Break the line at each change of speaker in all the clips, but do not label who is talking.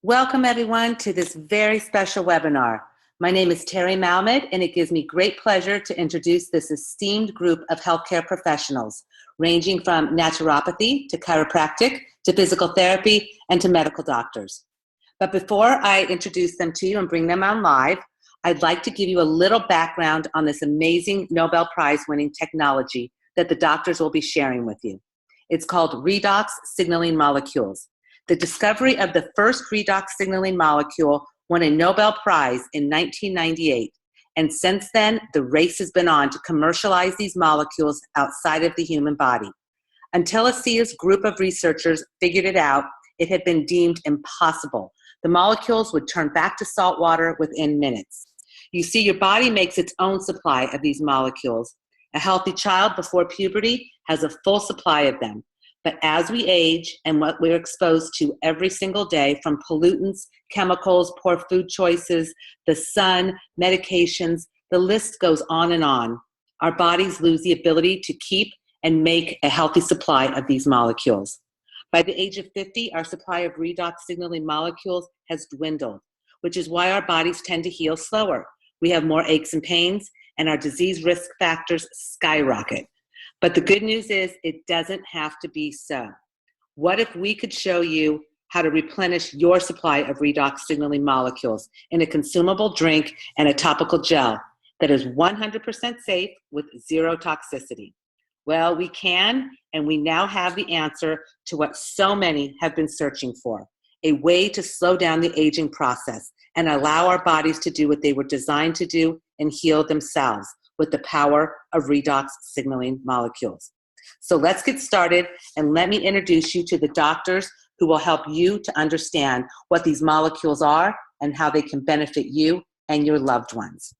Welcome everyone to this very special webinar. My name is Terry Malmed, and it gives me great pleasure to introduce this esteemed group of healthcare professionals, ranging from naturopathy to chiropractic to physical therapy and to medical doctors. But before I introduce them to you and bring them on live, I'd like to give you a little background on this amazing Nobel Prize winning technology that the doctors will be sharing with you. It's called redox signaling molecules. The discovery of the first redox signaling molecule won a Nobel Prize in 1998, and since then, the race has been on to commercialize these molecules outside of the human body. Until ASEA's group of researchers figured it out, it had been deemed impossible. The molecules would turn back to salt water within minutes. You see, your body makes its own supply of these molecules. A healthy child before puberty has a full supply of them. But as we age and what we're exposed to every single day from pollutants, chemicals, poor food choices, the sun, medications, the list goes on and on. Our bodies lose the ability to keep and make a healthy supply of these molecules. By the age of 50, our supply of redox signaling molecules has dwindled, which is why our bodies tend to heal slower. We have more aches and pains, and our disease risk factors skyrocket. But the good news is it doesn't have to be so. What if we could show you how to replenish your supply of redox signaling molecules in a consumable drink and a topical gel that is 100% safe with zero toxicity? Well, we can, and we now have the answer to what so many have been searching for, a way to slow down the aging process and allow our bodies to do what they were designed to do and heal themselves with the power of redox signaling molecules. So let's get started, and let me introduce you to the doctors who will help you to understand what these molecules are and how they can benefit you and your loved ones.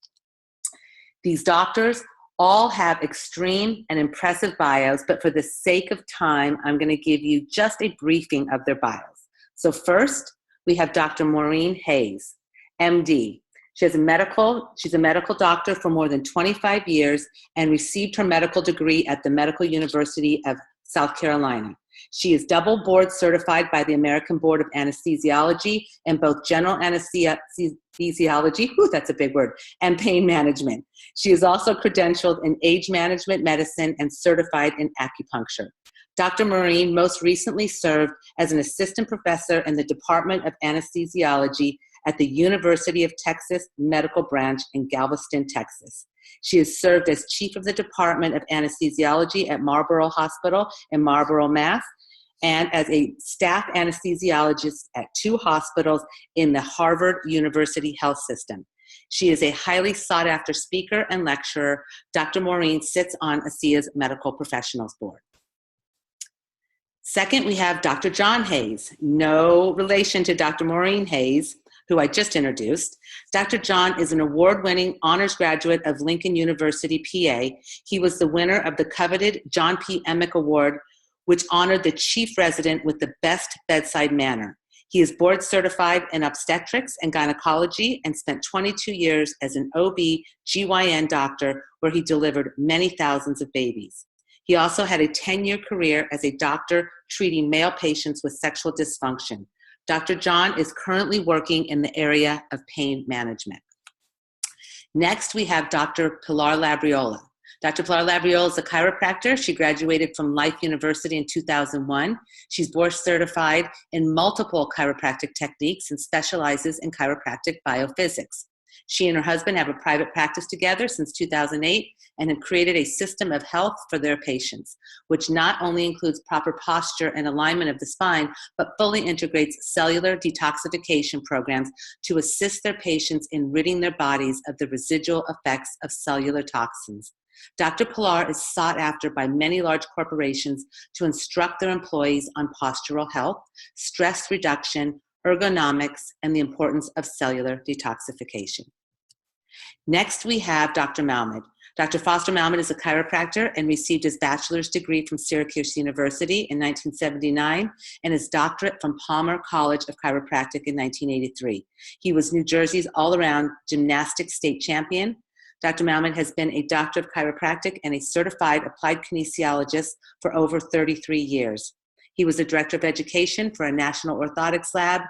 These doctors all have extreme and impressive bios, but for the sake of time, I'm going to give you just a briefing of their bios. So first, we have Dr. Maureen Hayes, MD. She's a medical doctor for more than 25 years and received her medical degree at the Medical University of South Carolina. She is double board certified by the American Board of Anesthesiology in both general anesthesiology, that's a big word, and pain management. She is also credentialed in age management medicine and certified in acupuncture. Dr. Maureen most recently served as an assistant professor in the Department of Anesthesiology at the University of Texas Medical Branch in Galveston, Texas. She has served as chief of the Department of Anesthesiology at Marlborough Hospital in Marlborough, Mass., and as a staff anesthesiologist at 2 hospitals in the Harvard University Health System. She is a highly sought-after speaker and lecturer. Dr. Maureen sits on ASEA's Medical Professionals Board. Second, we have Dr. John Hayes, no relation to Dr. Maureen Hayes, who I just introduced. Dr. John is an award-winning honors graduate of Lincoln University, PA. He was the winner of the coveted John P. Emick Award, which honored the chief resident with the best bedside manner. He is board certified in obstetrics and gynecology and spent 22 years as an OB/GYN doctor where he delivered many thousands of babies. He also had a 10-year career as a doctor treating male patients with sexual dysfunction. Dr. John is currently working in the area of pain management. Next, we have Dr. Pilar Labriola. Dr. Pilar Labriola is a chiropractor. She graduated from Life University in 2001. She's board certified in multiple chiropractic techniques and specializes in chiropractic biophysics. She and her husband have a private practice together since 2008 and have created a system of health for their patients, which not only includes proper posture and alignment of the spine, but fully integrates cellular detoxification programs to assist their patients in ridding their bodies of the residual effects of cellular toxins. Dr. Pilar is sought after by many large corporations to instruct their employees on postural health, stress reduction, ergonomics, and the importance of cellular detoxification. Next, we have Dr. Malmed. Dr. Foster Malmed is a chiropractor and received his bachelor's degree from Syracuse University in 1979 and his doctorate from Palmer College of Chiropractic in 1983. He was New Jersey's all-around gymnastics state champion. Dr. Malmed has been a doctor of chiropractic and a certified applied kinesiologist for over 33 years. He was the director of education for a national orthotics lab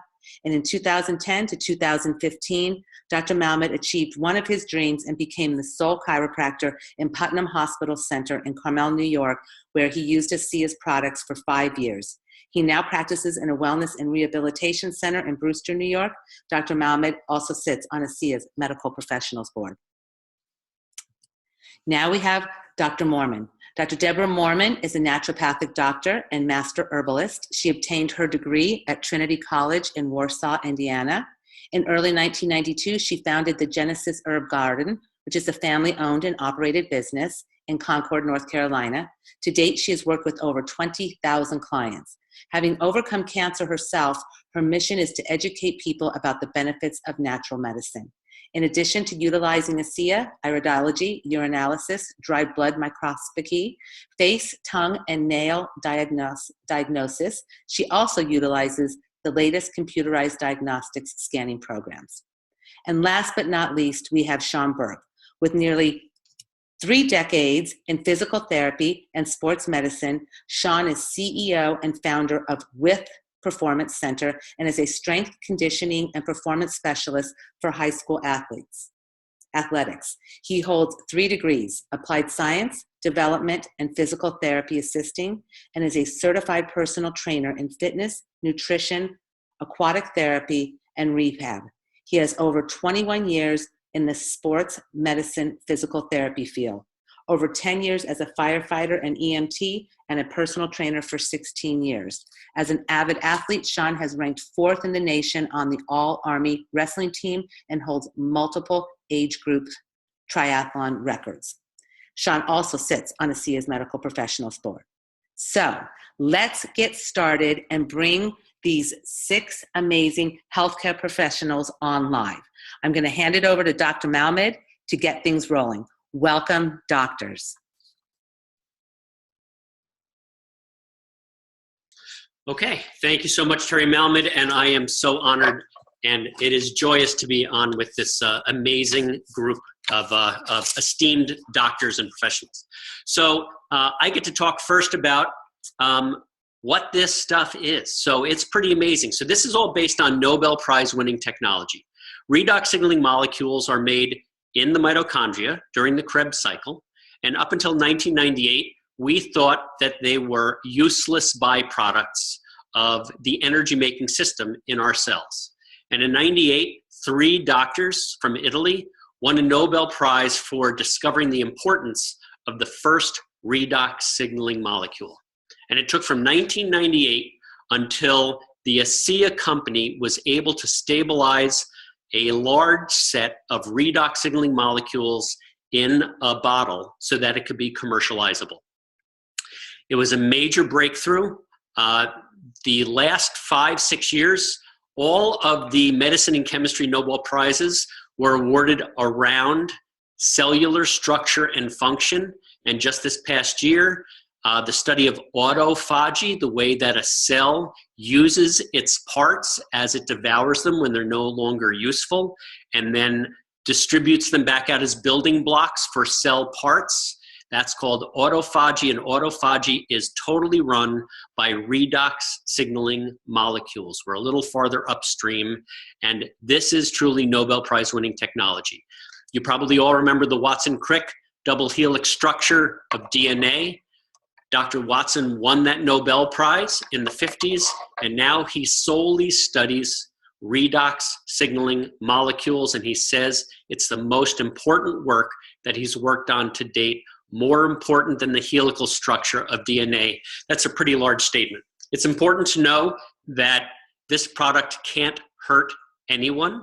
And in 2010 to 2015, Dr. Malmet achieved one of his dreams and became the sole chiropractor in Putnam Hospital Center in Carmel, New York, where he used ASEA's products for 5 years. He now practices in a wellness and rehabilitation center in Brewster, New York. Dr. Malmet also sits on ASEA's Medical Professionals Board. Now we have Dr. Moorman. Dr. Deborah Moorman is a naturopathic doctor and master herbalist. She obtained her degree at Trinity College in Warsaw, Indiana. In early 1992, she founded the Genesis Herb Garden, which is a family-owned and operated business in Concord, North Carolina. To date, she has worked with over 20,000 clients. Having overcome cancer herself, her mission is to educate people about the benefits of natural medicine. In addition to utilizing ASEA, iridology, urinalysis, dried blood microscopy, face, tongue, and nail diagnosis, she also utilizes the latest computerized diagnostics scanning programs. And last but not least, we have Sean Burke. With nearly 3 decades in physical therapy and sports medicine, Sean is CEO and founder of With Performance Center and is a strength conditioning and performance specialist for high school athletics. He holds 3 degrees, applied science, development, and physical therapy assisting, and is a certified personal trainer in fitness, nutrition, aquatic therapy, and rehab. He has over 21 years in the sports medicine physical therapy field, over 10 years as a firefighter and EMT, and a personal trainer for 16 years. As an avid athlete, Sean has ranked 4th in the nation on the All-Army wrestling team and holds multiple age group triathlon records. Sean also sits on ASEA's Medical Professionals Board. So let's get started and bring these 6 amazing healthcare professionals on live. I'm going to hand it over to Dr. Malmet to get things rolling. Welcome, doctors.
Okay, thank you so much, Terry Malmet, and I am so honored, and it is joyous to be on with this amazing group of esteemed doctors and professionals. So I get to talk first about what this stuff is. So it's pretty amazing. So this is all based on Nobel Prize-winning technology. Redox signaling molecules are made in the mitochondria during the Krebs cycle, and up until 1998, we thought that they were useless byproducts of the energy-making system in our cells. And in 98, 3 doctors from Italy won a Nobel Prize for discovering the importance of the first redox signaling molecule. And it took from 1998 until the ASEA company was able to stabilize a large set of redox signaling molecules in a bottle so that it could be commercializable. It was a major breakthrough. The last 5-6 years, all of the medicine and chemistry Nobel Prizes were awarded around cellular structure and function. And just this past year, the study of autophagy, the way that a cell uses its parts as it devours them when they're no longer useful, and then distributes them back out as building blocks for cell parts. That's called autophagy, and autophagy is totally run by redox signaling molecules. We're a little farther upstream, and this is truly Nobel Prize-winning technology. You probably all remember the Watson-Crick double helix structure of DNA. Dr. Watson won that Nobel Prize in the 50s, and now he solely studies redox signaling molecules, and he says it's the most important work that he's worked on to date, more important than the helical structure of DNA. That's a pretty large statement. It's important to know that this product can't hurt anyone.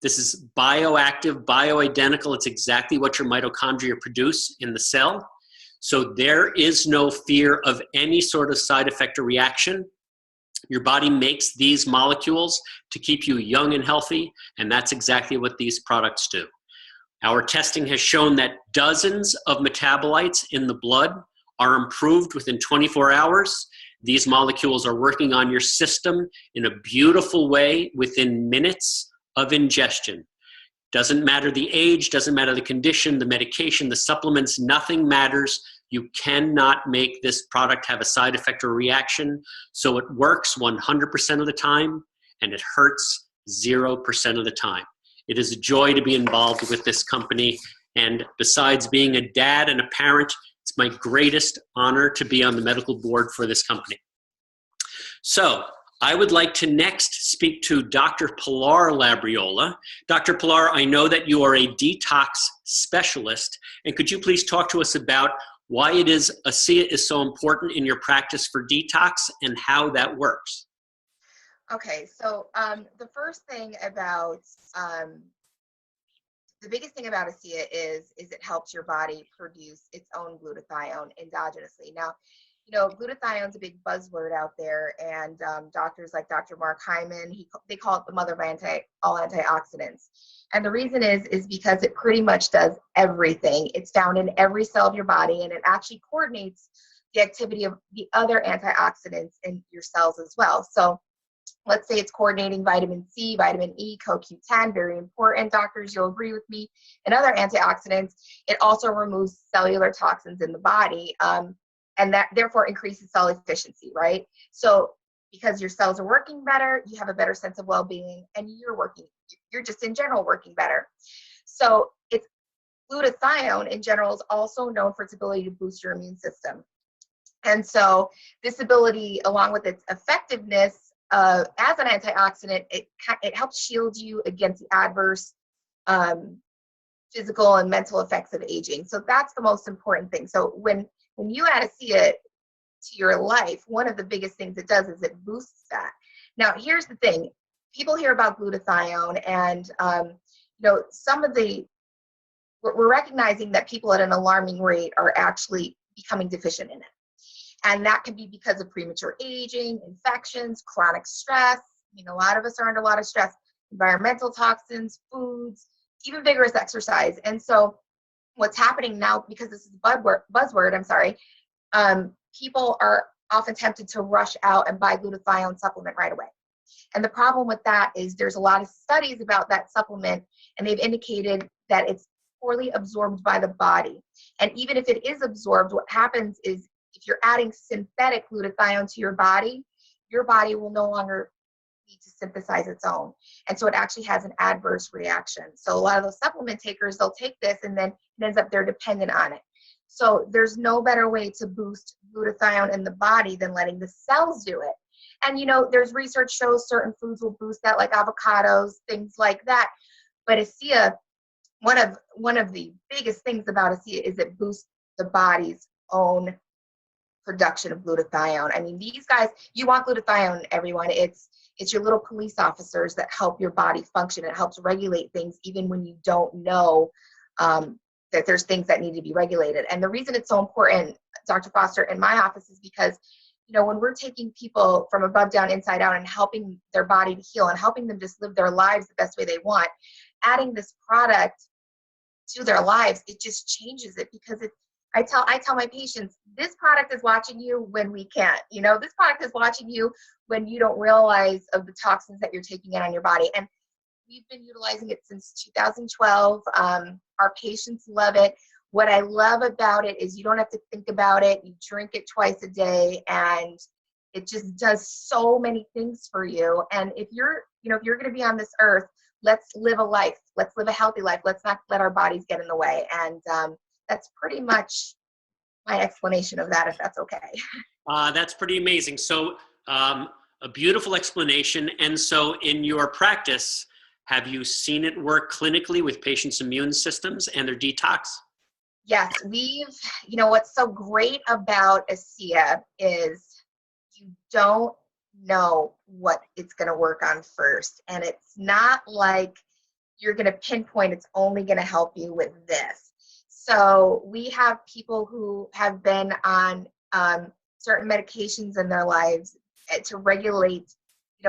This is bioactive, bioidentical. It's exactly what your mitochondria produce in the cell. So there is no fear of any sort of side effect or reaction. Your body makes these molecules to keep you young and healthy, and that's exactly what these products do. Our testing has shown that dozens of metabolites in the blood are improved within 24 hours. These molecules are working on your system in a beautiful way within minutes of ingestion. Doesn't matter the age, doesn't matter the condition, the medication, the supplements, nothing matters. You cannot make this product have a side effect or reaction. So it works 100% of the time, and it hurts 0% of the time. It is a joy to be involved with this company, and besides being a dad and a parent, it's my greatest honor to be on the medical board for this company. So I would like to next speak to Dr. Pilar Labriola. Dr. Pilar, I know that you are a detox specialist, and could you please talk to us about why it is ASEA is so important in your practice for detox and how that works?
Okay, so the first thing about the biggest thing about ASEA is it helps your body produce its own glutathione endogenously. Now, glutathione is a big buzzword out there, and doctors like Dr. Mark Hyman, they call it the mother of all antioxidants. And the reason is because it pretty much does everything. It's found in every cell of your body, and it actually coordinates the activity of the other antioxidants in your cells as well. So let's say it's coordinating vitamin C, vitamin E, CoQ10, very important, doctors, you'll agree with me, and other antioxidants. It also removes cellular toxins in the body, and that therefore increases cell efficiency, right? So because your cells are working better, you have a better sense of well-being, and you're just in general working better. So it's glutathione in general is also known for its ability to boost your immune system. And so this ability, along with its effectiveness, as an antioxidant, it helps shield you against the adverse physical and mental effects of aging. So that's the most important thing. So when you add ASEA to your life, one of the biggest things it does is it boosts that. Now, here's the thing. People hear about glutathione, and we're recognizing that people at an alarming rate are actually becoming deficient in it. And that can be because of premature aging, infections, chronic stress. A lot of us are under a lot of stress, environmental toxins, foods, even vigorous exercise. And so what's happening now, because this is a buzzword, people are often tempted to rush out and buy glutathione supplement right away. And the problem with that is there's a lot of studies about that supplement, and they've indicated that it's poorly absorbed by the body. And even if it is absorbed, what happens is if you're adding synthetic glutathione to your body will no longer need to synthesize its own. And so it actually has an adverse reaction. So a lot of those supplement takers, they'll take this and then it ends up they're dependent on it. So there's no better way to boost glutathione in the body than letting the cells do it. And there's research shows certain foods will boost that, like avocados, things like that. But ASEA, one of the biggest things about ASEA is it boosts the body's own production of glutathione. I mean, these guys, you want glutathione, everyone. It's your little police officers that help your body function. It helps regulate things even when you don't know that there's things that need to be regulated. And the reason it's so important, Dr. Foster, in my office is because, when we're taking people from above down, inside out, and helping their body to heal and helping them just live their lives the best way they want, adding this product to their lives, it just changes it, because I tell my patients, this product is watching you when we can't. This product is watching you when you don't realize of the toxins that you're taking in on your body. And we've been utilizing it since 2012. Our patients love it. What I love about it is you don't have to think about it. You drink it twice a day, and it just does so many things for you. And if you're going to be on this earth, let's live a life. Let's live a healthy life. Let's not let our bodies get in the way. And that's pretty much my explanation of that, if that's okay.
That's pretty amazing. So a beautiful explanation. And so in your practice, have you seen it work clinically with patients' immune systems and their detox?
Yes, what's so great about ASEA is you don't know what it's going to work on first. And it's not like you're going to pinpoint it's only going to help you with this. So we have people who have been on certain medications in their lives to regulate,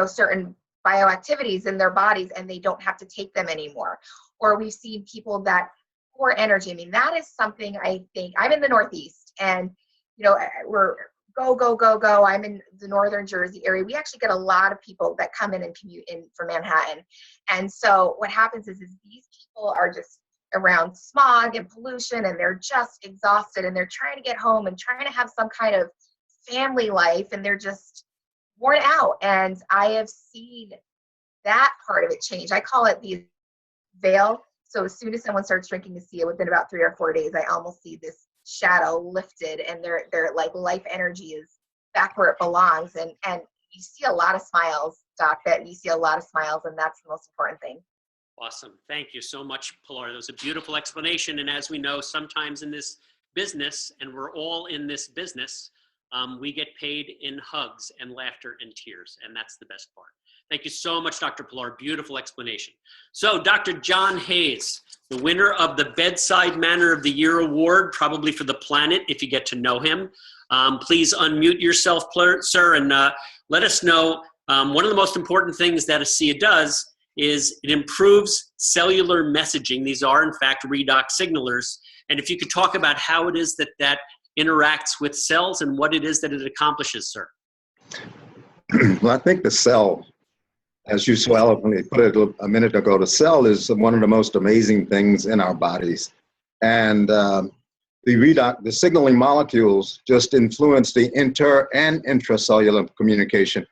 certain bioactivities in their bodies, and they don't have to take them anymore. Or we've seen people that poor energy. I mean, that is something I think. I'm in the Northeast, and we're go. I'm in the northern Jersey area. We actually get a lot of people that come in and commute in from Manhattan. And so what happens is these people are just around smog and pollution, and they're just exhausted, and they're trying to get home and trying to have some kind of family life, and they're just worn out. And I have seen that part of it changed. I call it the veil. So as soon as someone starts drinking ASEA, within about 3 or 4 days, I almost see this shadow lifted, and their like life energy is back where it belongs. And you see a lot of smiles, Doc. That you see a lot of smiles, and that's the most important thing.
Awesome. Thank you so much, Pilar. That was a beautiful explanation. And as we know, sometimes in this business, and we're all in this business, we get paid in hugs and laughter and tears, and that's the best part. Thank you so much, Dr. Pilar. Beautiful explanation. So, Dr. John Hayes, the winner of the Bedside Manner of the Year Award, probably for the planet, if you get to know him. Please unmute yourself, sir, and let us know. One of the most important things that ASEA does is it improves cellular messaging. These are, in fact, redox signalers. And if you could talk about how it is that interacts with cells and what it is that it accomplishes, sir.
Well, I think the cell, as you so eloquently put it a minute ago, the cell is one of the most amazing things in our bodies. And the signaling molecules just influence the inter and intracellular communication,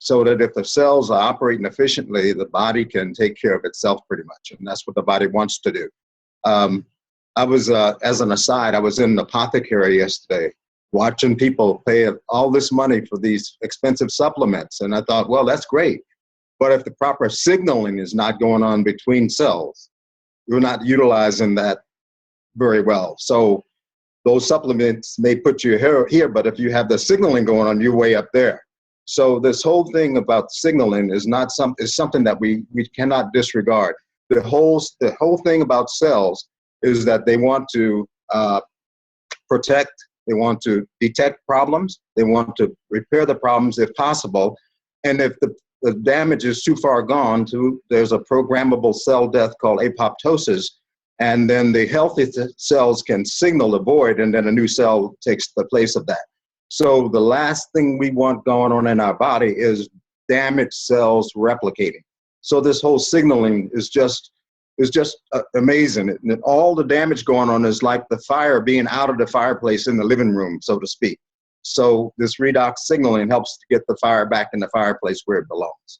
so that if the cells are operating efficiently, the body can take care of itself pretty much. And that's what the body wants to do. I was, as an aside, I was in an apothecary yesterday watching people pay all this money for these expensive supplements. And I thought, well, that's great. But if the proper signaling is not going on between cells, we're not utilizing that very well. So those supplements may put you here, but if you have the signaling going on, you're way up there. So this whole thing about signaling is something that we cannot disregard. The whole thing about cells is that they want to protect, they want to detect problems, they want to repair the problems if possible. And if the damage is too far gone, there's a programmable cell death called apoptosis, and then the healthy cells can signal the void, and then a new cell takes the place of that. So the last thing we want going on in our body is damaged cells replicating. So this whole signaling is just amazing. And all the damage going on is like the fire being out of the fireplace in the living room, so to speak. So this redox signaling helps to get the fire back in the fireplace where it belongs.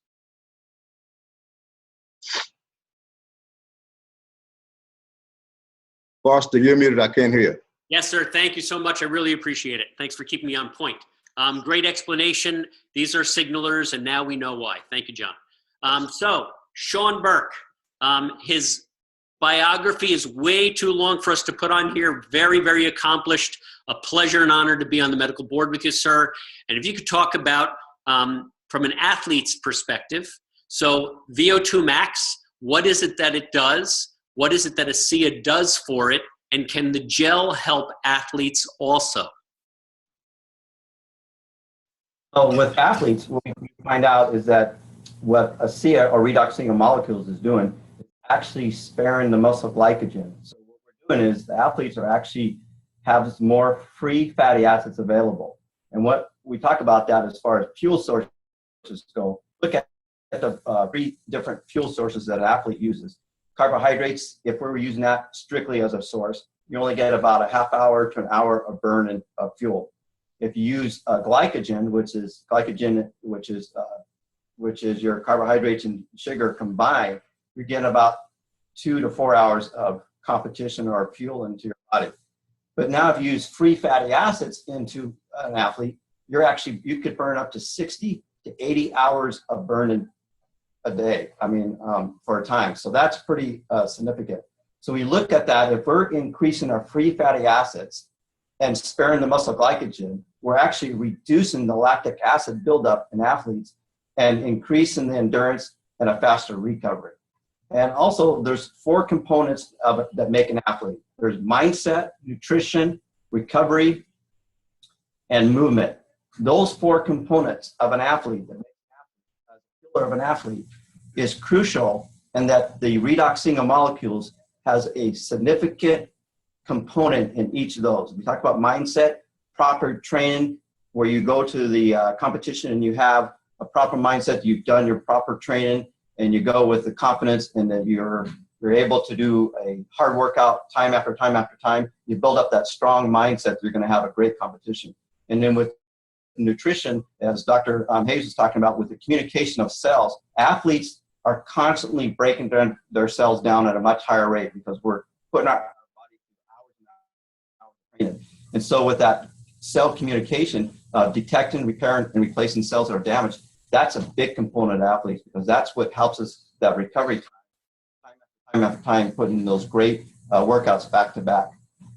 Foster, you're muted. I can't hear you.
Yes, sir. Thank you so much. I really appreciate it. Thanks for keeping me on point. Great explanation. These are signalers, and now we know why. Thank you, John. So, Sean Burke, his biography is way too long for us to put on here. Very, very accomplished. A pleasure and honor to be on the medical board with you, sir. And if you could talk about, from an athlete's perspective, so VO2 max, what is it that it does? What is it that ASEA does for it? And can the gel help athletes also?
So with athletes, what we find out is that what ASEA or redox signal molecules is doing is actually sparing the muscle glycogen. So what we're doing is the athletes are actually have more free fatty acids available. And what we talk about that as far as fuel sources go, look at the 3 different fuel sources that an athlete uses. Carbohydrates, if we were using that strictly as a source, you only get about a half hour to an hour of burn of fuel. If you use glycogen, which is your carbohydrates and sugar combined, you're getting about 2 to 4 hours of competition or fuel into your body. But now if you use free fatty acids into an athlete, you could burn up to 60 to 80 hours of burning a day, for a time. So that's pretty significant. So we look at that, if we're increasing our free fatty acids and sparing the muscle glycogen, we're actually reducing the lactic acid buildup in athletes and increasing the endurance and a faster recovery. And also there's 4 components of it that make an athlete. There's mindset, nutrition, recovery, and movement. Those 4 components of an athlete, that make a pillar of an athlete, is crucial, and that the redox signal molecules has a significant component in each of those. We talk about mindset, proper training, where you go to the competition and you have a proper mindset, you've done your proper training, and you go with the confidence, and that you're able to do a hard workout time after time after time. You build up that strong mindset, you're going to have a great competition. And then with nutrition, as Dr. Hayes was talking about, with the communication of cells, athletes are constantly breaking their cells down at a much higher rate because we're putting our body through hours and hours of training. And so with that cell communication, detecting, repairing, and replacing cells that are damaged, that's a big component of athletes because that's what helps us, that recovery time after time, putting those great workouts back to back.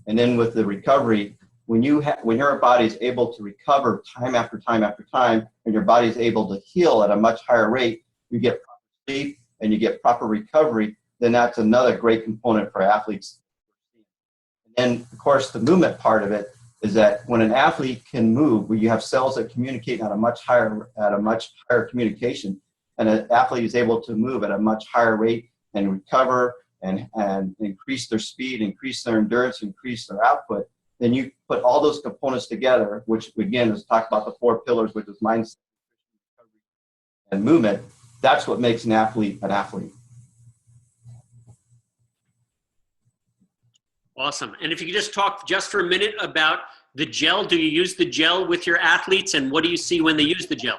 And then with the recovery, when your body is able to recover time after time after time, and your body is able to heal at a much higher rate, you get proper sleep and you get proper recovery, then that's another great component for athletes. And then, of course, the movement part of it is that when an athlete can move, where you have cells that communicate at a much higher communication, and an athlete is able to move at a much higher rate and recover and increase their speed, increase their endurance, increase their output, then you put all those components together, which again is talk about the 4 pillars, which is mindset, recovery, and movement. That's what makes an athlete an athlete.
Awesome. And if you could just talk just for a minute about the gel. Do you use the gel with your athletes, and what do you see when they use the gel?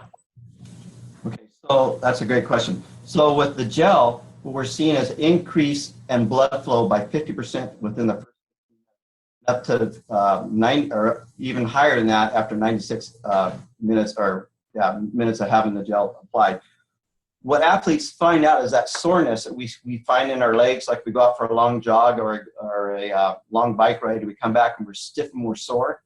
Okay, so that's a great question. So with the gel, what we're seeing is increase in blood flow by 50% within the first, up to 9 or even higher than that after 96 minutes minutes of having the gel applied. What athletes find out is that soreness that we find in our legs, like we go out for a long jog or a long bike ride, and we come back and we're stiff and we're sore.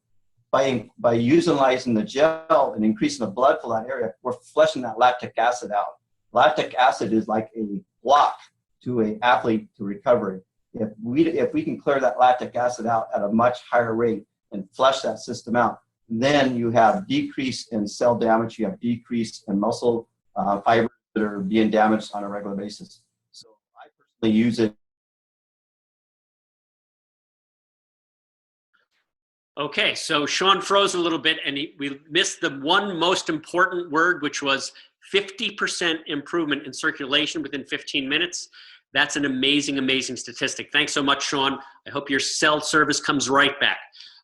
By utilizing the gel and increasing the blood flow in that area, we're flushing that lactic acid out. Lactic acid is like a block to an athlete to recovery. If we can clear that lactic acid out at a much higher rate and flush that system out, then you have decrease in cell damage, you have decrease in muscle fibers that are being damaged on a regular basis. So I personally use it.
Okay, so Sean froze a little bit, and we missed the one most important word, which was 50% improvement in circulation within 15 minutes. That's an amazing, amazing statistic. Thanks so much, Sean. I hope your cell service comes right back.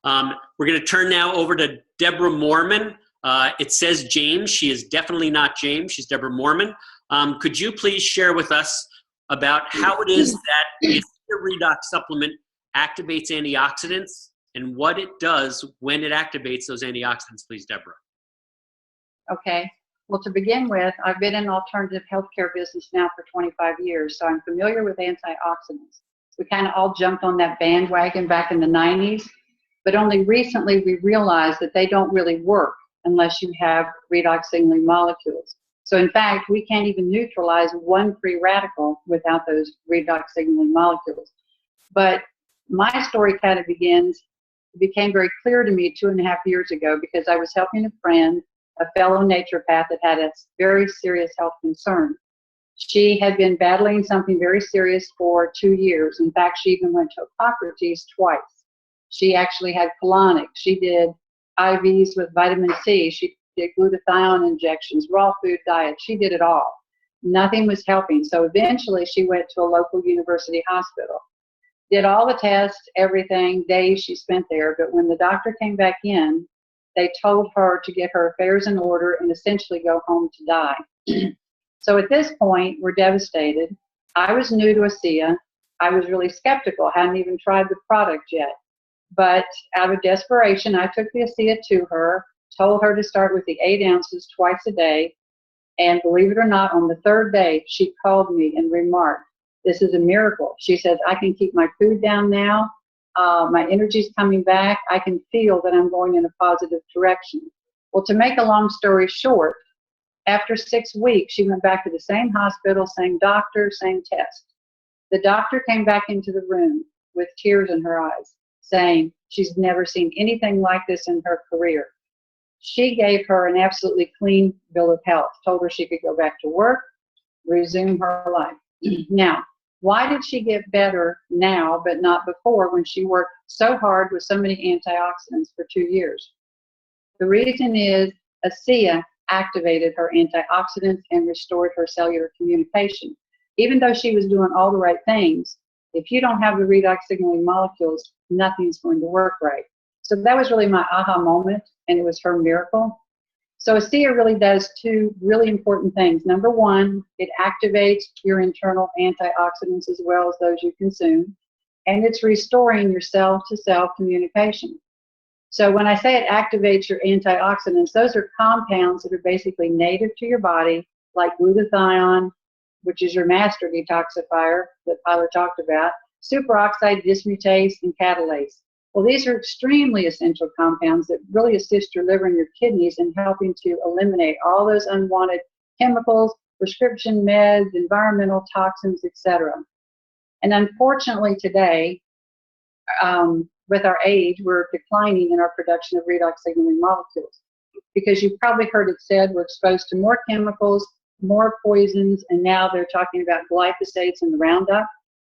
We're going to turn now over to Deborah Mormon. It says James. She is definitely not James. She's Deborah Mormon. Could you please share with us about how it is that the ASEA Redox supplement activates antioxidants and what it does when it activates those antioxidants, please, Deborah?
Okay. Well, to begin with, I've been in alternative healthcare business now for 25 years, so I'm familiar with antioxidants. We kind of all jumped on that bandwagon back in the 90s, but only recently we realized that they don't really work unless you have redox signaling molecules. So in fact, we can't even neutralize one free radical without those redox signaling molecules. But my story kind of became very clear to me 2.5 years ago because I was helping a friend, a fellow naturopath that had a very serious health concern. She had been battling something very serious for 2 years. In fact, she even went to Hippocrates twice. She actually had colonic. She did IVs with vitamin C. She did glutathione injections, raw food diet. She did it all. Nothing was helping. So eventually she went to a local university hospital. Did all the tests, everything, days she spent there. But when the doctor came back in, they told her to get her affairs in order and essentially go home to die. So at this point, we're devastated. I was new to ASEA. I was really skeptical. Hadn't even tried the product yet. But out of desperation, I took the ASEA to her, told her to start with the 8 ounces twice a day. And believe it or not, on the 3rd day, she called me and remarked, "This is a miracle." She says, "I can keep my food down now. My energy's coming back. I can feel that I'm going in a positive direction." Well, to make a long story short, after 6 weeks, she went back to the same hospital, same doctor, same test. The doctor came back into the room with tears in her eyes, saying she's never seen anything like this in her career. She gave her an absolutely clean bill of health, told her she could go back to work, resume her life. Now, why did she get better now but not before when she worked so hard with so many antioxidants for 2 years? The reason is ASEA activated her antioxidants and restored her cellular communication. Even though she was doing all the right things, if you don't have the redox signaling molecules, nothing's going to work right. So that was really my aha moment, and it was her miracle. So ASEA really does two really important things. Number one, it activates your internal antioxidants as well as those you consume, and it's restoring your cell-to-cell communication. So when I say it activates your antioxidants, those are compounds that are basically native to your body, like glutathione, which is your master detoxifier that Tyler talked about, superoxide dismutase, and catalase. Well, these are extremely essential compounds that really assist your liver and your kidneys in helping to eliminate all those unwanted chemicals, prescription meds, environmental toxins, etc. And unfortunately today, with our age, we're declining in our production of redox signaling molecules, because you've probably heard it said we're exposed to more chemicals, more poisons, and now they're talking about glyphosates and the Roundup.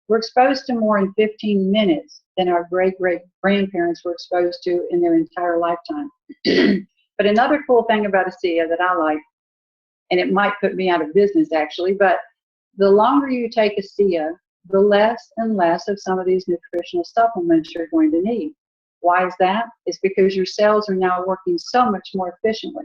We're exposed to more in 15 minutes than our great-great-grandparents were exposed to in their entire lifetime. But another cool thing about ASEA that I like, and it might put me out of business actually, but the longer you take ASEA, the less and less of some of these nutritional supplements you're going to need. Why is that? It's because your cells are now working so much more efficiently.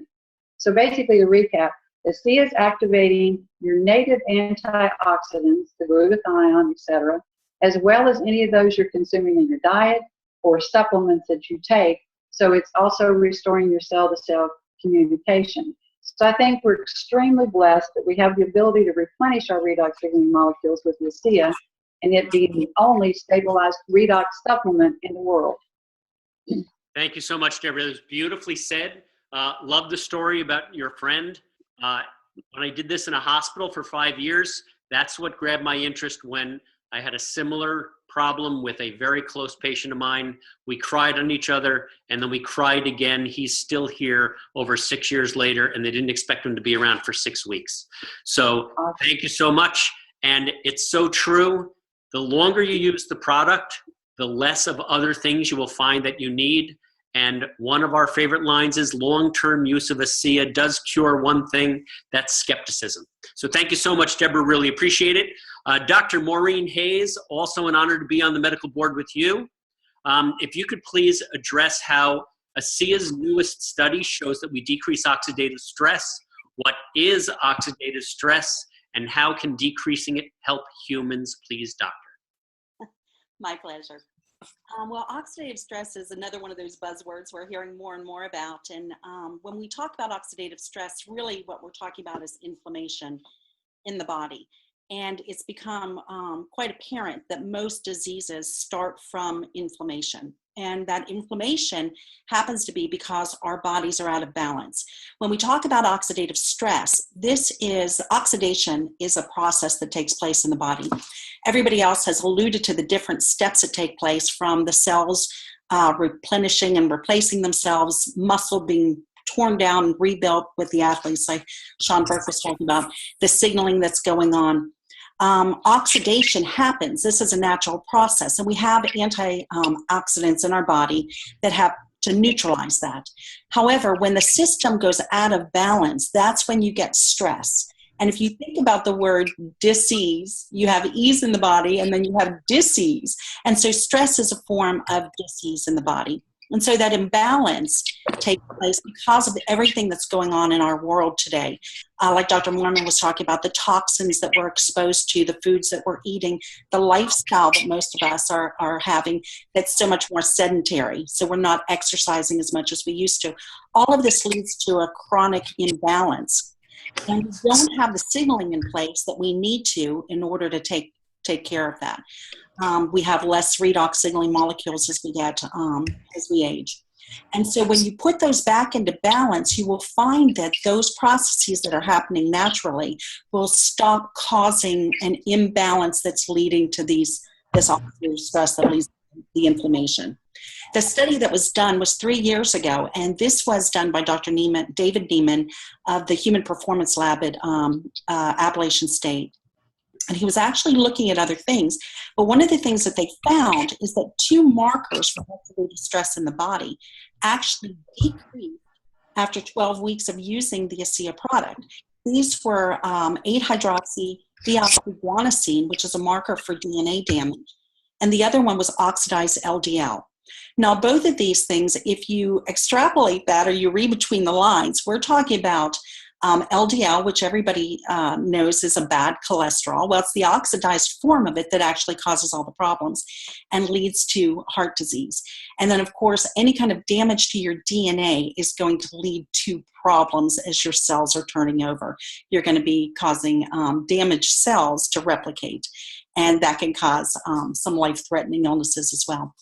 So basically, to recap, ASEA is activating your native antioxidants, the glutathione, etc., as well as any of those you're consuming in your diet or supplements that you take. So it's also restoring your cell-to-cell communication. So I think we're extremely blessed that we have the ability to replenish our redox signaling molecules with ASEA, and it being the only stabilized redox supplement in the world.
Thank you so much, Deborah. It was beautifully said. Love the story about your friend. When I did this in a hospital for 5 years, that's what grabbed my interest when I had a similar problem with a very close patient of mine. We cried on each other, and then we cried again. He's still here over 6 years later, and they didn't expect him to be around for 6 weeks. So thank you so much. And it's so true. The longer you use the product, the less of other things you will find that you need. And one of our favorite lines is long-term use of ASEA does cure one thing, that's skepticism. So thank you so much, Deborah. Really appreciate it. Dr. Maureen Hayes, also an honor to be on the medical board with you. If you could please address how ASEA's newest study shows that we decrease oxidative stress. What is oxidative stress, and how can decreasing it help humans, please, doctor?
My pleasure. Well, oxidative stress is another one of those buzzwords we're hearing more and more about. And when we talk about oxidative stress, really what we're talking about is inflammation in the body. And it's become quite apparent that most diseases start from inflammation. And that inflammation happens to be because our bodies are out of balance. When we talk about oxidative stress, oxidation is a process that takes place in the body. Everybody else has alluded to the different steps that take place, from the cells replenishing and replacing themselves, muscle being torn down and rebuilt with the athletes, like Sean Burke was talking about, the signaling that's going on. Oxidation happens. This is a natural process, and we have antioxidants in our body that have to neutralize that. However, when the system goes out of balance, that's when you get stress. And if you think about the word disease, you have ease in the body, and then you have disease. And so stress is a form of disease in the body. And so that imbalance takes place because of everything that's going on in our world today. Like Dr. Mormon was talking about, the toxins that we're exposed to, the foods that we're eating, the lifestyle that most of us are having that's so much more sedentary. So we're not exercising as much as we used to. All of this leads to a chronic imbalance. And we don't have the signaling in place that we need to in order to take care of that. We have less redox signaling molecules as we age. And so when you put those back into balance, you will find that those processes that are happening naturally will stop causing an imbalance that's leading to this oxidative stress that leads to the inflammation. The study that was done was 3 years ago, and this was done by Dr. David Neiman of the Human Performance Lab at Appalachian State. And he was actually looking at other things. But one of the things that they found is that 2 markers for oxidative stress in the body actually decreased after 12 weeks of using the ASEA product. These were 8-hydroxydeoxyguanosine, which is a marker for DNA damage. And the other one was oxidized LDL. Now, both of these things, if you extrapolate that or you read between the lines, we're talking about LDL, which everybody knows is a bad cholesterol. Well, it's the oxidized form of it that actually causes all the problems and leads to heart disease. And then, of course, any kind of damage to your DNA is going to lead to problems as your cells are turning over. You're going to be causing damaged cells to replicate, and that can cause some life-threatening illnesses as well.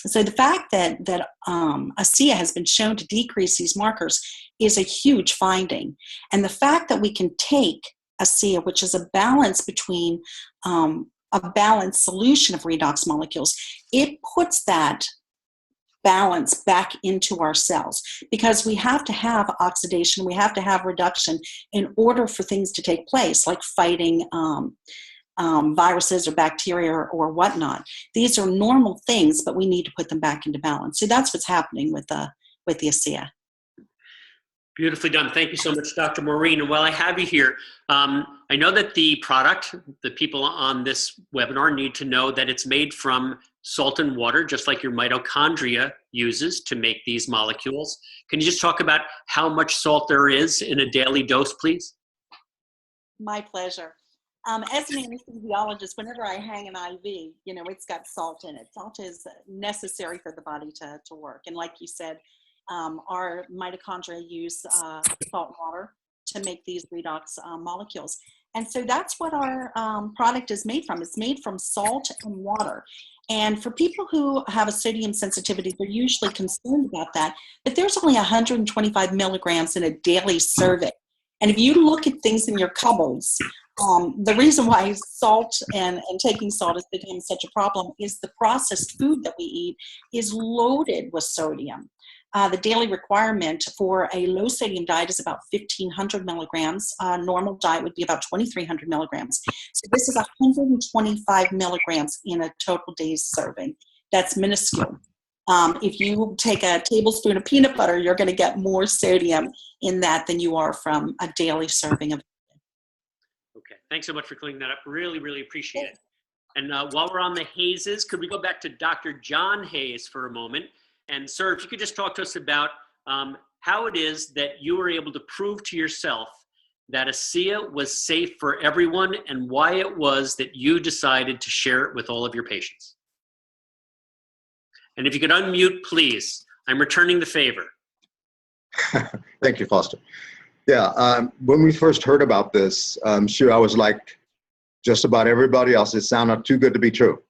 So the fact that ASEA has been shown to decrease these markers is a huge finding. And the fact that we can take ASEA, which is a balance between a balanced solution of redox molecules, it puts that balance back into our cells, because we have to have oxidation, we have to have reduction in order for things to take place, like fighting viruses or bacteria or whatnot. These are normal things, but we need to put them back into balance. So that's what's happening with the ASEA.
Beautifully done. Thank you so much, Dr. Maureen. And while I have you here, I know that the product, the people on this webinar need to know that it's made from salt and water, just like your mitochondria uses to make these molecules. Can you just talk about how much salt there is in a daily dose, please?
My pleasure. As an anesthesiologist, whenever I hang an IV, it's got salt in it. Salt is necessary for the body to work. And like you said, our mitochondria use salt water to make these redox molecules. And so that's what our product is made from. It's made from salt and water. And for people who have a sodium sensitivity, they're usually concerned about that. But there's only 125 milligrams in a daily serving. And if you look at things in your cupboards, the reason why salt and taking salt has become such a problem is the processed food that we eat is loaded with sodium. The daily requirement for a low sodium diet is about 1,500 milligrams. Normal diet would be about 2,300 milligrams. So this is 125 milligrams in a total day's serving. That's minuscule. If you take a tablespoon of peanut butter, you're going to get more sodium in that than you are from a daily serving of.
Okay, thanks so much for clearing that up. Really, really appreciate it. And while we're on the Hayeses, could we go back to Dr. John Hayes for a moment? And sir, if you could just talk to us about how it is that you were able to prove to yourself that ASEA was safe for everyone and why it was that you decided to share it with all of your patients. And if you could unmute, please. I'm returning the favor.
Thank you, Foster. Yeah, when we first heard about this, I'm sure I was like just about everybody else. It sounded too good to be true.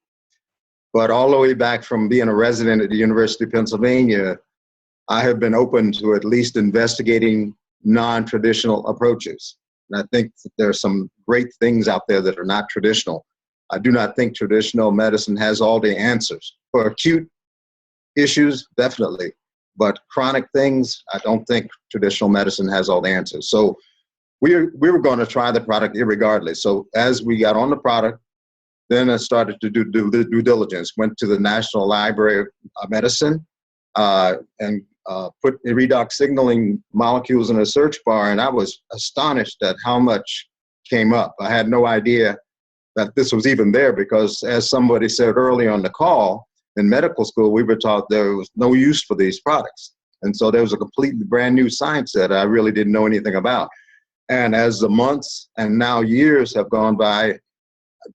But all the way back from being a resident at the University of Pennsylvania, I have been open to at least investigating non-traditional approaches. And I think that there are some great things out there that are not traditional. I do not think traditional medicine has all the answers. For acute issues, definitely. But chronic things, I don't think traditional medicine has all the answers. So we were going to try the product irregardless. So as we got on the product, then I started to do due diligence, went to the National Library of Medicine and put redox signaling molecules in a search bar, and I was astonished at how much came up. I had no idea that this was even there because, as somebody said earlier on the call, in medical school, we were taught there was no use for these products. And so there was a completely brand new science that I really didn't know anything about. And as the months and now years have gone by,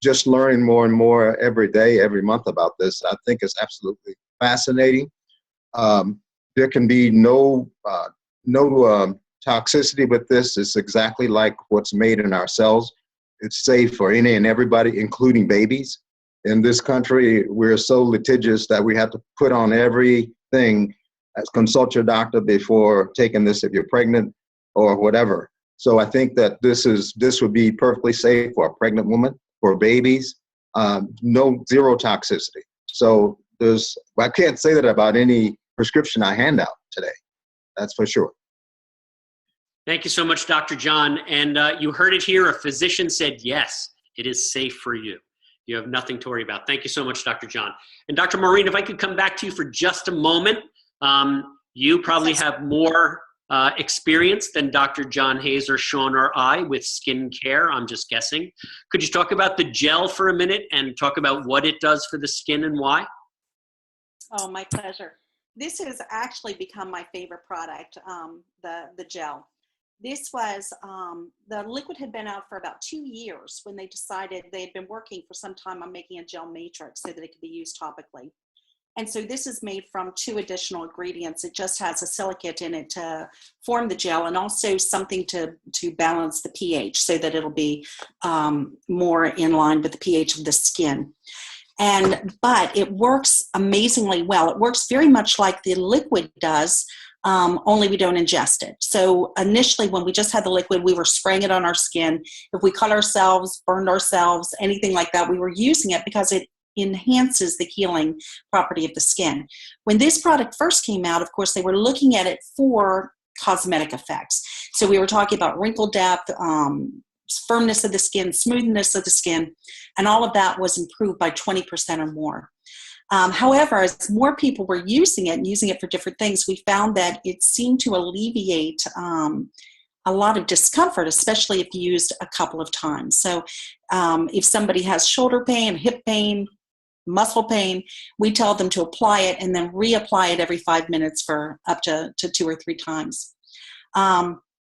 just learning more and more every day, every month about this, I think is absolutely fascinating. There can be no toxicity with this. It's exactly like what's made in our cells. It's safe for any and everybody, including babies. In this country, we're so litigious that we have to put on everything, consult your doctor before taking this if you're pregnant or whatever. So I think that this would be perfectly safe for a pregnant woman, for babies, zero toxicity. So I can't say that about any prescription I hand out today. That's for sure.
Thank you so much, Dr. John. And you heard it here. A physician said, yes, it is safe for you. You have nothing to worry about. Thank you so much, Dr. John. And Dr. Maureen, if I could come back to you for just a moment. You probably have more experience than Dr. John Hayes or Sean or I with skin care, I'm just guessing. Could you talk about the gel for a minute and talk about what it does for the skin and why?
Oh, my pleasure. This has actually become my favorite product, the gel. This was, the liquid had been out for about 2 years when they decided they had been working for some time on making a gel matrix so that it could be used topically. And so this is made from 2 additional ingredients. It just has a silicate in it to form the gel and also something to balance the pH so that it'll be more in line with the pH of the skin. But it works amazingly well. It works very much like the liquid does, only we don't ingest it. So initially when we just had the liquid, we were spraying it on our skin. If we cut ourselves, burned ourselves, anything like that, we were using it because it enhances the healing property of the skin. When this product first came out, of course, they were looking at it for cosmetic effects. So we were talking about wrinkle depth, firmness of the skin, smoothness of the skin, and all of that was improved by 20% or more. However, as more people were using it and using it for different things, we found that it seemed to alleviate a lot of discomfort, especially if used a couple of times. So if somebody has shoulder pain, hip pain, muscle pain, we tell them to apply it and then reapply it every 5 minutes for up to 2 or 3 times.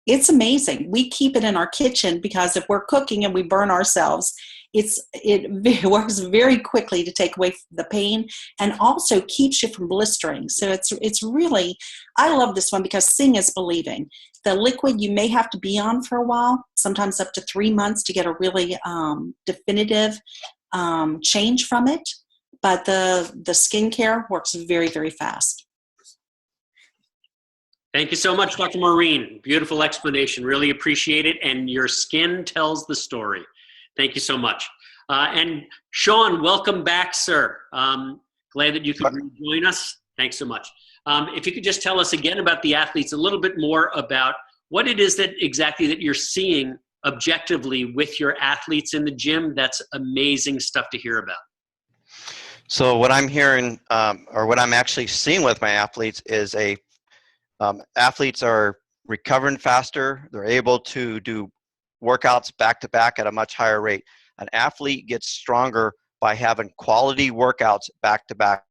It's amazing. We keep it in our kitchen because if we're cooking and we burn ourselves, it works very quickly to take away the pain and also keeps you from blistering. So it's really, I love this one because seeing is believing. The liquid you may have to be on for a while, sometimes up to 3 months to get a really definitive change from it. But the skincare works very, very fast.
Thank you so much, Dr. Maureen. Beautiful explanation. Really appreciate it. And your skin tells the story. Thank you so much. And Sean, welcome back, sir. Glad that you could join us. Thanks so much. If you could just tell us again about the athletes, a little bit more about what it is that exactly that you're seeing objectively with your athletes in the gym. That's amazing stuff to hear about.
So what I'm hearing, or what I'm actually seeing with my athletes is athletes are recovering faster. They're able to do workouts back to back at a much higher rate. An athlete gets stronger by having quality workouts back to back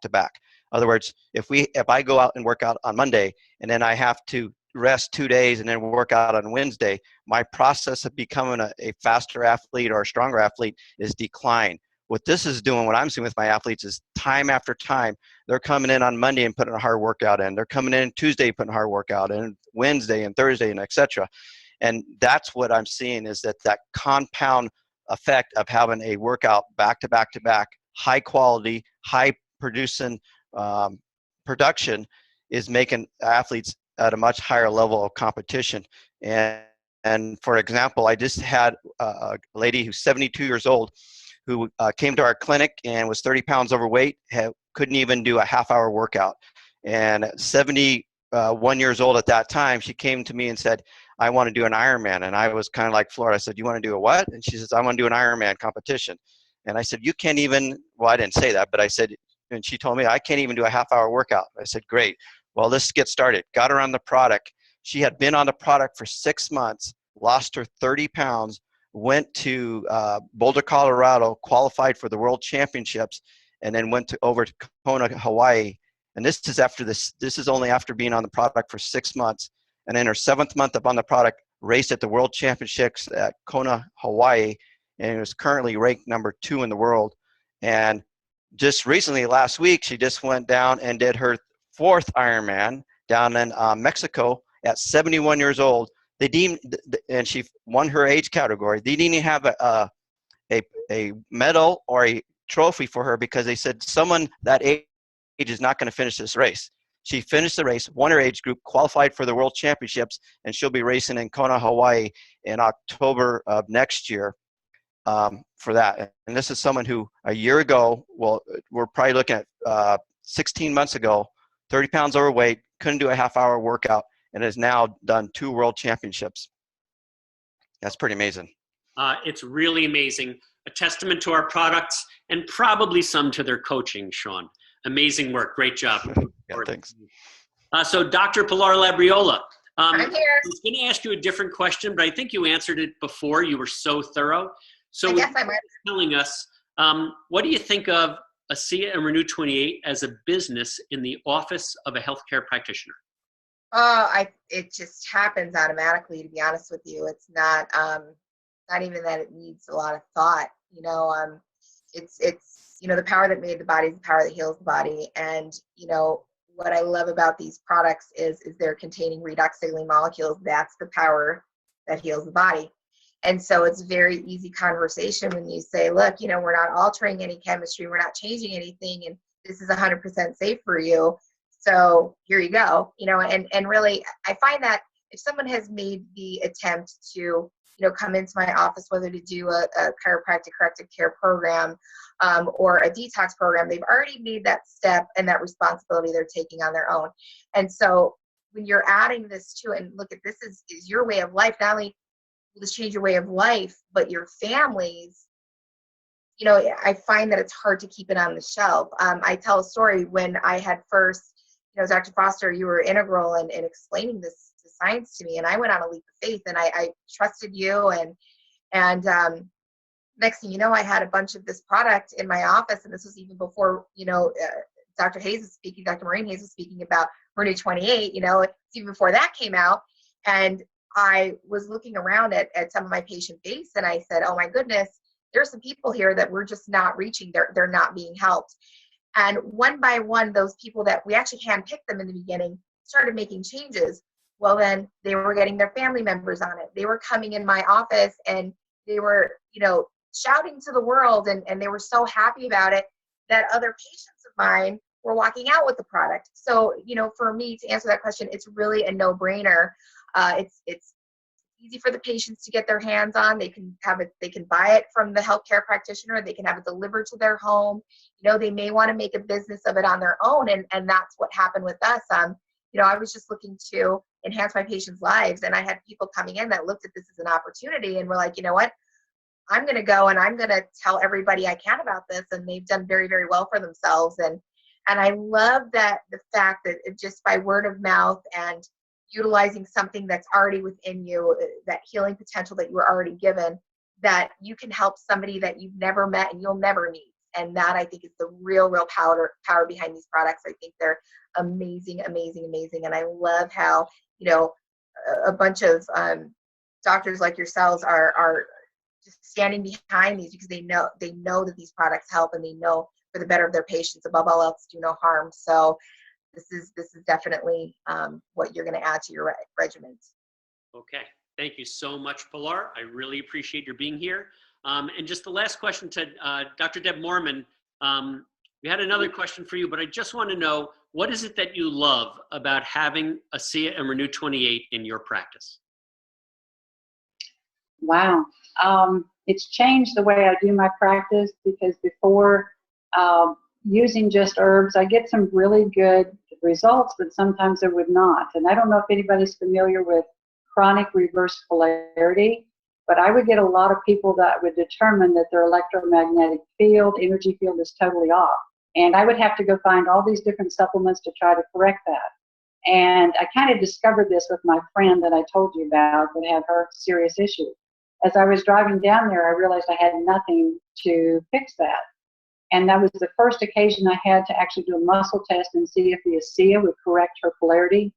to back. In other words, if I go out and work out on Monday and then I have to rest 2 days and then work out on Wednesday, my process of becoming a faster athlete or a stronger athlete is decline. What this is doing, what I'm seeing with my athletes is time after time, they're coming in on Monday and putting a hard workout in. They're coming in Tuesday, putting a hard workout in, Wednesday and Thursday and etc. And that's what I'm seeing is that compound effect of having a workout back to back to back, high quality, high producing production is making athletes at a much higher level of competition. And for example, I just had a lady who's 72 years old who came to our clinic and was 30 pounds overweight, couldn't even do a half-hour workout. And at 71 years old at that time, she came to me and said, I want to do an Ironman. And I was kind of like floored. I said, you want to do a what? And she says, I want to do an Ironman competition. And I said, you can't even, well, I didn't say that, but I said, and she told me, I can't even do a half-hour workout. I said, great. Well, let's get started. Got her on the product. She had been on the product for 6 months, lost her 30 pounds, went to Boulder, Colorado, qualified for the World Championships, and then went over to Kona, Hawaii. And this is only after being on the product for 6 months. And in her 7th month up on the product, raced at the World Championships at Kona, Hawaii, and is currently ranked number 2 in the world. And just recently, last week, she just went down and did her 4th Ironman down in Mexico at 71 years old. And she won her age category. They didn't even have a medal or a trophy for her because they said someone that age is not going to finish this race. She finished the race, won her age group, qualified for the World Championships, and she'll be racing in Kona, Hawaii in October of next year for that. And this is someone who a year ago, well, we're probably looking at 16 months ago, 30 pounds overweight, couldn't do a half-hour workout, and has now done 2 World Championships. That's pretty amazing.
It's really amazing. A testament to our products and probably some to their coaching, Sean. Amazing work. Great job.
Yeah, thanks.
So Dr. Pilar Labriola,
I'm here.
I was going to ask you a different question, but I think you answered it before. You were so thorough. So
I guess I might.
telling us, what do you think of ASEA and Renew 28 as a business in the office of a healthcare practitioner?
It just happens automatically, to be honest with you. It's not even that it needs a lot of thought. It's the power that made the body is the power that heals the body. And what I love about these products is they're containing redox signaling molecules. That's the power that heals the body. And so it's very easy conversation when you say, look, we're not altering any chemistry, we're not changing anything, and this is 100% safe for you. So here you go. And really, I find that if someone has made the attempt to, come into my office, whether to do a chiropractic corrective care program or a detox program, they've already made that step and that responsibility they're taking on their own. And so when you're adding this to it, and look at this is your way of life, not only will this change your way of life, but your families, I find that it's hard to keep it on the shelf. I tell a story when I had first, Dr. Foster, you were integral in explaining this science to me, and I went on a leap of faith, and I trusted you, and next thing you know, I had a bunch of this product in my office, and this was even before Dr. Hayes was speaking, Dr. Maureen Hayes was speaking about Renew 28. It's even before that came out, and I was looking around at some of my patient base, and I said, oh my goodness, there's some people here that we're just not reaching. They're not being helped. And one by one, those people that we actually handpicked them in the beginning started making changes. Well, then they were getting their family members on it. They were coming in my office and they were, shouting to the world, and they were so happy about it that other patients of mine were walking out with the product. So, for me to answer that question, it's really a no-brainer. It's easy for the patients to get their hands on. They can have it, they can buy it from the healthcare practitioner, they can have it delivered to their home. They may want to make a business of it on their own, and that's what happened with us. I was just looking to enhance my patients' lives, and I had people coming in that looked at this as an opportunity and were like, you know what, I'm going to go and I'm going to tell everybody I can about this, and they've done very, very well for themselves. And I love that the fact that just by word of mouth and utilizing something that's already within you, that healing potential that you were already given, that you can help somebody that you've never met and you'll never meet. And that, I think, is the real power behind these products. I think they're amazing, amazing, amazing. And I love how, a bunch of doctors like yourselves are just standing behind these because they know that these products help, and they know for the better of their patients, above all else, do no harm. So this is definitely what you're going to add to your regimen.
Okay. Thank you so much, Pilar. I really appreciate your being here. And just the last question to Dr. Deb Mormon. We had another question for you, but I just want to know, what is it that you love about having ASEA and Renew 28 in your practice?
Wow. It's changed the way I do my practice, because before using just herbs, I get some really good results, but sometimes I would not. And I don't know if anybody's familiar with chronic reverse polarity, but I would get a lot of people that would determine that their electromagnetic field, energy field is totally off. And I would have to go find all these different supplements to try to correct that. And I kind of discovered this with my friend that I told you about that had her serious issue. As I was driving down there, I realized I had nothing to fix that. And that was the first occasion I had to actually do a muscle test and see if the ASEA would correct her polarity.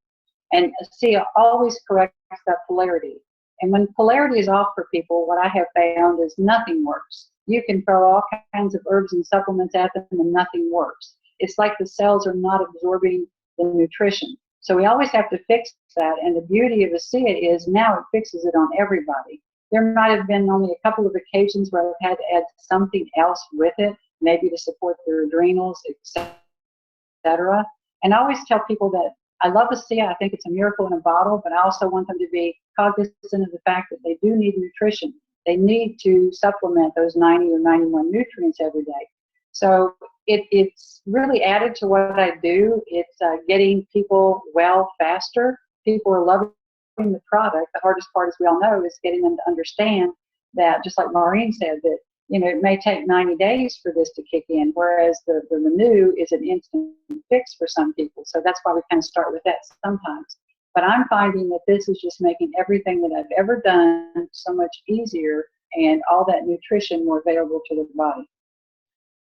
And ASEA always corrects that polarity. And when polarity is off for people, what I have found is nothing works. You can throw all kinds of herbs and supplements at them and nothing works. It's like the cells are not absorbing the nutrition. So we always have to fix that. And the beauty of ASEA is now it fixes it on everybody. There might have been only a couple of occasions where I've had to add something else with it, maybe to support their adrenals, etc. And I always tell people that I love ASEA. I think it's a miracle in a bottle, but I also want them to be cognizant of the fact that they do need nutrition. They need to supplement those 90 or 91 nutrients every day. So it's really added to what I do. It's getting people well faster. People are loving the product. The hardest part, as we all know, is getting them to understand that, just like Maureen said, that it may take 90 days for this to kick in, whereas the Renew is an instant fix for some people. So that's why we kind of start with that sometimes. But I'm finding that this is just making everything that I've ever done so much easier, and all that nutrition more available to the body.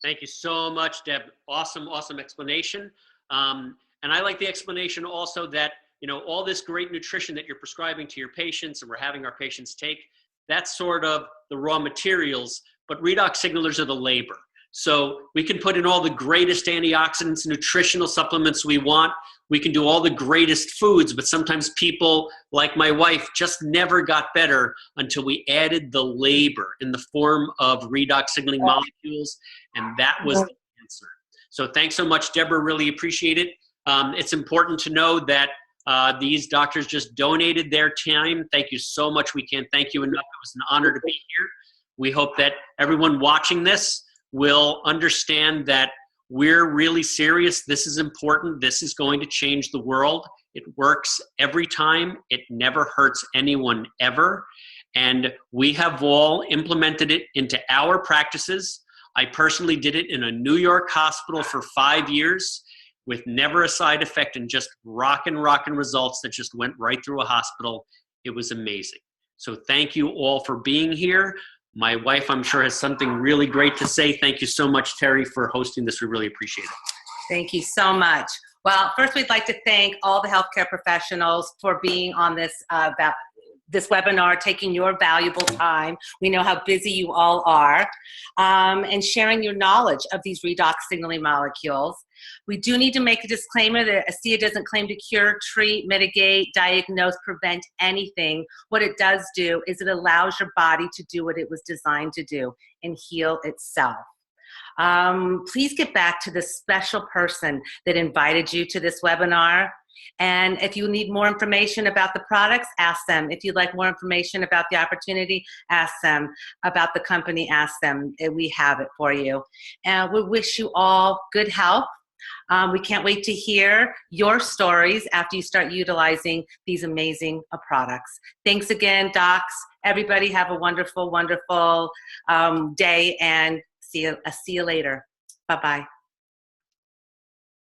Thank you so much, Deb. Awesome, awesome explanation. And I like the explanation also that, you know, all this great nutrition that you're prescribing to your patients and we're having our patients take, that's sort of the raw materials, but redox signalers are the labor. So we can put in all the greatest antioxidants, nutritional supplements we want. We can do all the greatest foods, but sometimes people, like my wife, just never got better until we added the labor in the form of redox signaling molecules, and that was the answer. So thanks so much, Deborah. Really appreciate it. It's important to know that these doctors just donated their time. Thank you so much. We can't thank you enough. It was an honor to be here. We hope that everyone watching this will understand that we're really serious. This is important. This is going to change the world. It works every time. It never hurts anyone ever. And we have all implemented it into our practices. I personally did it in a New York hospital for 5 years with never a side effect and just rockin' results that just went right through a hospital. It was amazing. So thank you all for being here. My wife, I'm sure, has something really great to say. Thank you so much, Terry, for hosting this. We really appreciate it.
Thank you so much. Well, first we'd like to thank all the healthcare professionals for being on this webinar, taking your valuable time. We know how busy you all are, and sharing your knowledge of these redox signaling molecules. We do need to make a disclaimer that ASEA doesn't claim to cure, treat, mitigate, diagnose, prevent anything. What it does do is it allows your body to do what it was designed to do and heal itself. Please get back to the special person that invited you to this webinar. And if you need more information about the products, ask them. If you'd like more information about the opportunity, ask them. About the company, ask them. We have it for you. And we wish you all good health. We can't wait to hear your stories after you start utilizing these amazing products. Thanks again, docs. Everybody have a wonderful, wonderful day, and see you later. Bye-bye.